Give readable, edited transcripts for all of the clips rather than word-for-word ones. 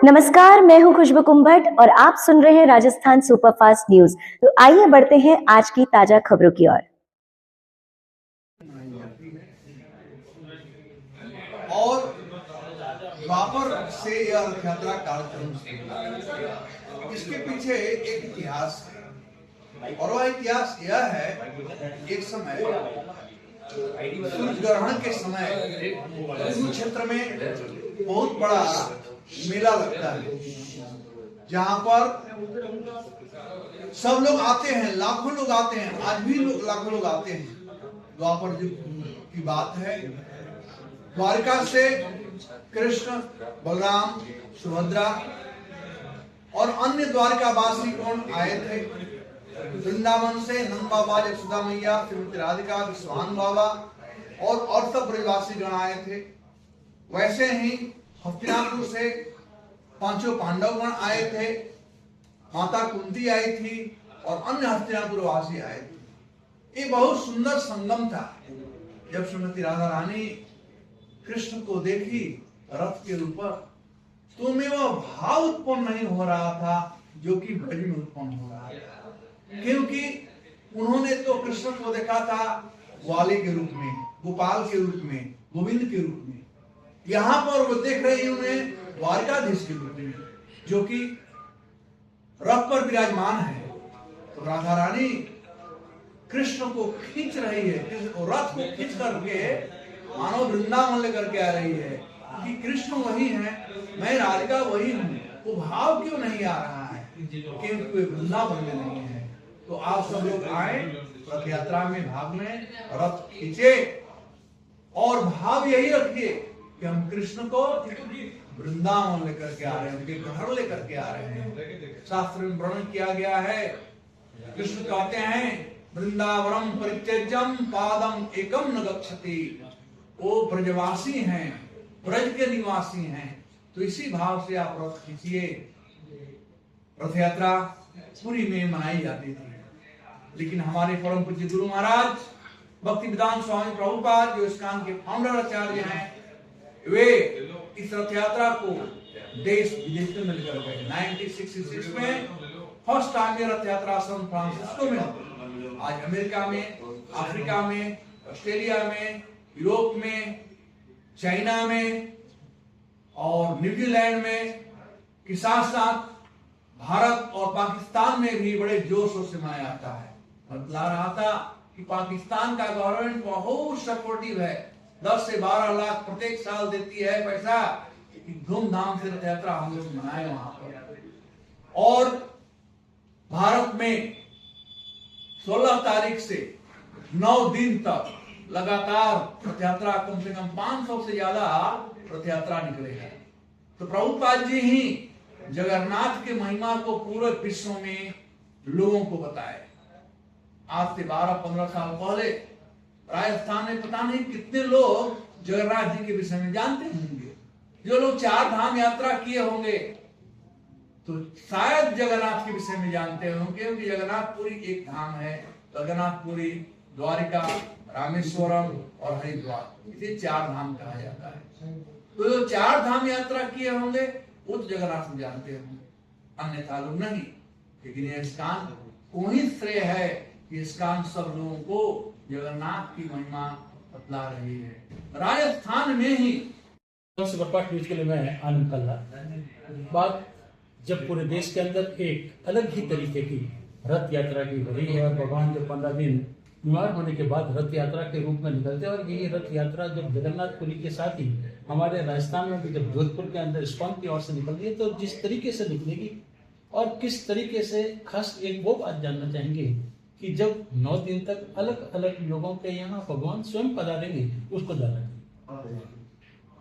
नमस्कार, मैं हूं खुशबू कुंभट और आप सुन रहे हैं राजस्थान सुपरफास्ट न्यूज। तो आइए बढ़ते हैं आज की ताजा खबरों की ओर। और द्वापर से यह रथ यात्रा कार्यक्रम शुरू। इसके पीछे एक इतिहास है और वह इतिहास यह है, एक समय सूर्य ग्रहण के समय कुरुक्षेत्र में बहुत बड़ा मेला लगता है, जहां पर सब लोग आते हैं, लाखों लोग आते हैं, आज भी लाखों लोग आते हैं। द्वापर युग की बात है। द्वारिका से कृष्ण, बलराम, सुभद्रा और अन्य द्वारिकावासी कौन आए थे। वृंदावन से नंद बाबा, यशोदा मैया, श्रीमती राधिका, विश्वान बाबा और सब ब्रजवासी गण आए थे। वैसे ही हस्तिनापुर से पांचों पांडव गण आए थे, माता कुंती आई थी और अन्य हस्तिनापुर वासी आए थे। ये बहुत सुंदर संगम था। जब श्रीमती राधा रानी कृष्ण को देखी रथ के ऊपर, तो में वह भाव उत्पन्न नहीं हो रहा था जो कि ब्रज में उत्पन्न हो रहा था, क्योंकि उन्होंने तो कृष्ण को देखा था ग्वाले के रूप में, गोपाल के रूप में, गोविंद के रूप में। यहाँ पर वो देख रहे हैं उन्हें द्वारकाधीश के रूप में, जो कि रथ पर विराजमान है। तो राधा रानी कृष्ण को खींच रही है, रथ को खींच करके मानव वृंदावन लेकर के आ रही है कि कृष्ण वही है, मैं राधिका वही हूँ। वो भाव क्यों नहीं आ रहा है? क्योंकि वे वृंदावन में नहीं है। तो आप सब लोग आए, रथ यात्रा में भाग लें, रथ खींचे और भाव यही रखिए कि हम कृष्ण को वृंदावन लेकर के आ रहे हैं, उनके घर लेकर के आ रहे हैं। शास्त्र में वर्णन किया गया है, कृष्ण कहते हैं वृंदावनम परित्यज्यम पादम एकम न गच्छति। वो ब्रजवासी हैं, ब्रज के निवासी हैं। तो इसी भाव से आप रथ खींचिए। रथ यात्रा पूरी में मनाई जाती थी, लेकिन हमारे परम पूज्य गुरु महाराज भक्ति वेदांत स्वामी प्रभुपाद, जो इस्कॉन के फाउंडर आचार्य हैं, वे इस रथ यात्रा को देश विदेश में लेकर गए। 1966 में फर्स्ट टाइम ये रथ यात्रा सैन फ्रांसिस्को में, आज अमेरिका में, अफ्रीका में, ऑस्ट्रेलिया में, यूरोप में, चाइना में और न्यूजीलैंड में के साथ साथ भारत और पाकिस्तान में भी बड़े जोशों से मनाया जाता है। बतला रहा था कि पाकिस्तान का गवर्नमेंट बहुत सपोर्टिव है, 10 से 12 लाख प्रत्येक साल देती है पैसा, धूमधाम से रथ यात्रा हम लोग मनाए वहां पर। और भारत में 16 तारीख से 9 दिन तक लगातार रथ यात्रा, कम से कम 500 से ज्यादा रथ यात्रा निकलेगा। तो प्रभुपाद जी ही जगन्नाथ के महिमा को पूरे विश्व में लोगों को बताए। आज से 12-15 साल पहले राजस्थान में पता नहीं कितने लोग जगन्नाथ जी के विषय में जानते होंगे। जो लोग 4 धाम यात्रा किए होंगे तो शायद जगन्नाथ के विषय में जानते होंगे, क्योंकि जगन्नाथपुरी एक धाम है। जगन्नाथपुरी, द्वारिका, रामेश्वरम और हरिद्वार, इसे 4 धाम कहा जाता है। तो जो 4 धाम यात्रा किए होंगे वो तो जगन्नाथ को जानते होंगे, अन्यथा लोग नहीं। लेकिन ये इस्कॉन को ही श्रेय है कि इस्कॉन सब लोगों को जगन्नाथ की महिमा बतला रही है। राजस्थान में ही सुपरफास्ट न्यूज के लिए मैं आनंद कल्ला। बात जब पूरे देश के अंदर एक अलग ही तरीके की रथ यात्रा की हो रही है और भगवान जब 15 दिन बीमार होने के बाद रथ यात्रा के रूप में निकलते हैं, और यही रथ यात्रा जब जगन्नाथपुरी के साथ ही हमारे राजस्थान में भी जब जोधपुर के अंदर इस्कॉन की ओर से निकलती है, तो जिस तरीके से निकलेगी और किस तरीके से, खास एक वो बात जानना चाहेंगे कि जब 9 दिन तक अलग अलग लोगों के यहाँ भगवान स्वयं पधारेंगे, उसको जानना।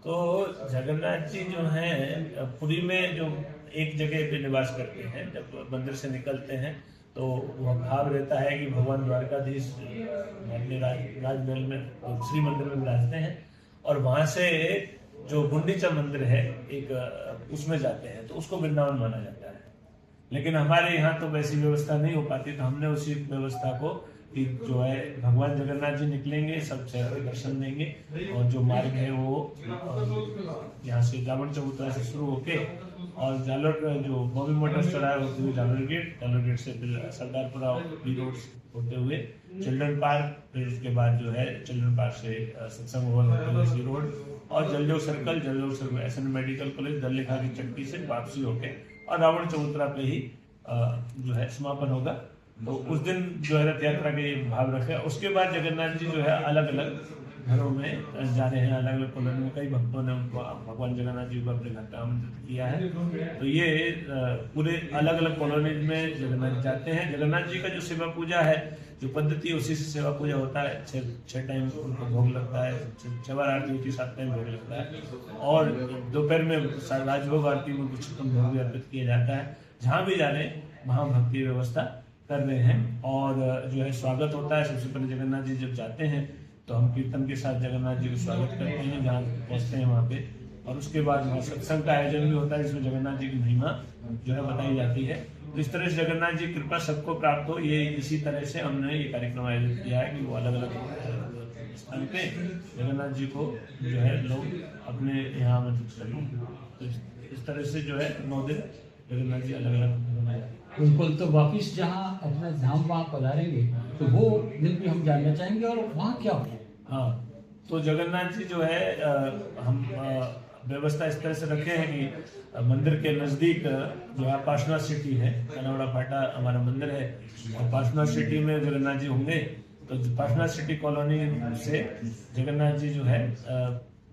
तो जगन्नाथ जी जो हैं पुरी में जो एक जगह पे निवास करते हैं, जब मंदिर से निकलते हैं तो वह भाव रहता है कि भगवान द्वारकाधीश अपने राजमहल में, श्री मंदिर में विराजते हैं, और वहाँ से जो गुंडीचा मंदिर है एक, उसमें जाते हैं, तो उसको वृंदावन माना जाता है। लेकिन हमारे यहाँ तो वैसी व्यवस्था नहीं हो पाती, तो हमने उसी व्यवस्था को कि जो है भगवान जगन्नाथ जी निकलेंगे, सब शहर के दर्शन देंगे, और जो मार्ग है वो यहाँ से जामन चबूतरा से शुरू होके और जालोर जो बॉबी मोटर्स चौराहा होते हुए जालोर गेट से फिर सरदारपुरा बी रोड होते हुए चिल्ड्रन पार्क, फिर उसके बाद जो है चिल्ड्रन पार्क से सत्संग भवन होते हुए सी रोड और Jaldev circle SN medical college Darlekha की चट्टी से वापसी होके और रावण चबूतरा पे ही जो है समापन होगा। तो उस दिन जो है रथ यात्रा के भाव रखे। उसके बाद जगन्नाथ जी जो है अलग अलग घरों में जा रहे हैं, अलग अलग कॉलोनी में कई भक्तों ने भगवान जगन्नाथ जी को अपने घर पे आमंत्रित किया है। तो ये पूरे अलग अलग कॉलोनी में जगन्नाथ जी जाते हैं। जगन्नाथ जी का जो सेवा पूजा है जो पद्धति उसी से सेवा पूजा होता है। छः टाइम उनको भोग लगता है, 6 बार आरती होती है, 7 टाइम भोग लगता है और दोपहर में राजभोग आरती में कुछ भोग अर्पित किया जाता है। जहाँ भी जा रहे हैं वहाँ भक्ति व्यवस्था कर रहे हैं और जो है स्वागत होता है। सबसे पहले जगन्नाथ जी जब जाते हैं तो हम कीर्तन के साथ जगन्नाथ जी को स्वागत करते हैं जहाँ पहुँचते हैं वहाँ पे, और उसके बाद वहाँ सत्संग का आयोजन भी होता है जिसमें जगन्नाथ जी की महिमा जो है बताई जाती है। तो इस तरह से जगन्नाथ जी कृपा सबको प्राप्त हो, ये इसी तरह से हमने ये कार्यक्रम आयोजित किया है कि वो अलग अलग स्थान पे जगन्नाथ जी को जो है लोग अपने यहाँ आमंत्रित करें। तो इस तरह से जो है 9 दिन जगन्नाथ जी अलग अलग। बिल्कुल, तो वापिस जहाँ अपना धाम वहाँ पधारेंगे तो वो दिन भी हम जानना चाहेंगे और वहाँ क्या होगा। हाँ, तो जगन्नाथ जी जो है हम व्यवस्था इस तरह से रखे हैं कि मंदिर के नज़दीक जो है पार्श्वनाथ सिटी है, कनावड़ा फाटा हमारा मंदिर है और पार्श्वनाथ सिटी में जगन्नाथ जी होंगे। तो पार्श्वनाथ सिटी कॉलोनी से जगन्नाथ जी जो है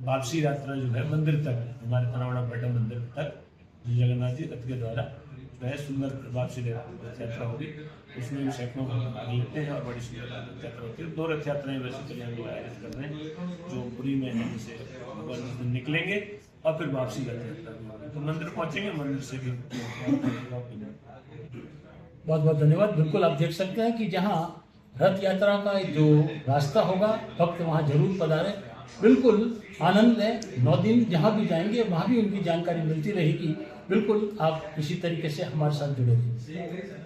वापसी यात्रा जो है मंदिर तक, हमारे कनावड़ा फाटा मंदिर तक जगन्नाथ जी रथ के द्वारा जो है सुंदर वापसी रथ यात्रा होगी। उसमें भी सैकड़ों भाग लेते हैं और बड़ी सुंदर रथ यात्रा होती है। 2 रथ यात्राएं वैसे चले हम लोग आयोजित कर रहे हैं जो पुरी में है, जिसे भगवान जिस दिन निकलेंगे और फिर वापसी रथ यात्रा। तो मंदिर पहुंचेंगे, मंदिर से भी। बहुत बहुत धन्यवाद। बिल्कुल आप देख सकते हैं कि जहाँ रथ यात्रा का जो रास्ता होगा भक्त वहाँ जरूर पधारें, बिल्कुल आनंद लें। 9 दिन जहाँ भी जाएंगे वहाँ भी उनकी जानकारी मिलती रहेगी। बिल्कुल आप इसी तरीके से हमारे साथ जुड़े रहिए।